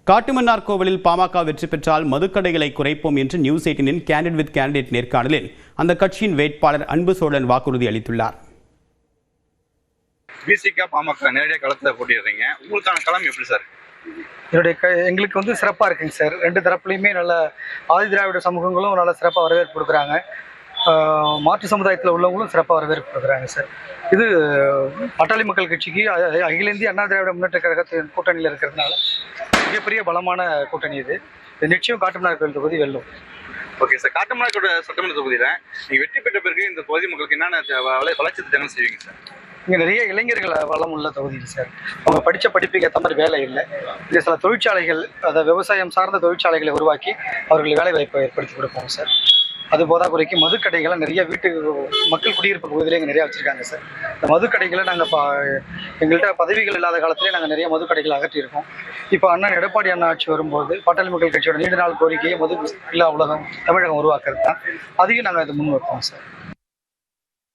காட்டுமன்னார் கோவிலில் பாமக வெற்றி பெற்றால் மதுக்கடைகளை குறைப்போம் என்று நியூஸ் 18 கேண்டிடேட் வித் கேண்டிடேட் நேர்காணலில் அந்த கட்சியின் வேட்பாளர் அன்பு சோழன் வாக்குறுதி அளித்துள்ளார். பிசிக பாமக நேரடியாக களத்தில் போட்டிடுறீங்க, உங்களுக்கான களம் எப்படி சார்? எங்களுக்கு சிறப்பாக இருக்குங்க சார். ரெண்டு தரப்புலையுமே நல்ல ஆதி திராவிட சமூகங்களும் நல்ல சிறப்பாக வரவேற்பு கொடுக்குறாங்க. மாற்று சமுதாயத்தில் உள்ளவங்களும் சிறப்பாக வரவேற்பு கொடுக்குறாங்க சார். இது பாட்டாளி மக்கள் கட்சிக்கு அகில இந்திய அண்ணா திராவிட முன்னேற்ற கழகத்தின் கூட்டணியில் இருக்கிறதுனால மிகப்பெரிய பலமான கூட்டணி. இது நிச்சயம் காட்டுமன்னார் கோவில் தொகுதி வெல்லும். ஓகே சார், காட்டுமன்னார் சட்டமன்ற தொகுதியில் நீங்கள் வெற்றி பெற்ற பிறகு இந்த தொகுதி மக்களுக்கு என்னென்ன வளர்ச்சி திட்டங்கள் செய்வீங்க சார்? இங்கே நிறைய இளைஞர்கள் வளம் உள்ள தொகுதி சார். அவங்க படித்த படிப்புக்கு ஏற்ற மாதிரி வேலை இல்லை. இங்கே சில தொழிற்சாலைகள், அதாவது விவசாயம் சார்ந்த தொழிற்சாலைகளை உருவாக்கி அவர்களுக்கு வேலை வாய்ப்பை ஏற்படுத்தி கொடுப்போம் சார். அது போதாக்குறைக்கு மதுக்கடைகளை நிறைய மக்கள் குடியிருப்பு பகுதியிலே இங்கே நிறையா வச்சுருக்காங்க சார். இந்த மதுக்கடைகளை நாங்கள் எங்கள்கிட்ட பதவிகள் இல்லாத காலத்திலே நாங்கள் நிறைய மதுக்கடைகளை அகற்றியிருக்கோம். இப்போ அண்ணன் எடப்பாடி அண்ணா ஆட்சி வரும்போது பாட்டாளி மக்கள் கட்சியோட நீண்ட நாள் கோரிக்கையை மது இல்லா உலகம் தமிழகம் உருவாக்குறது தான். அதையும் நாங்கள் இதை முன் வைப்போம் சார்.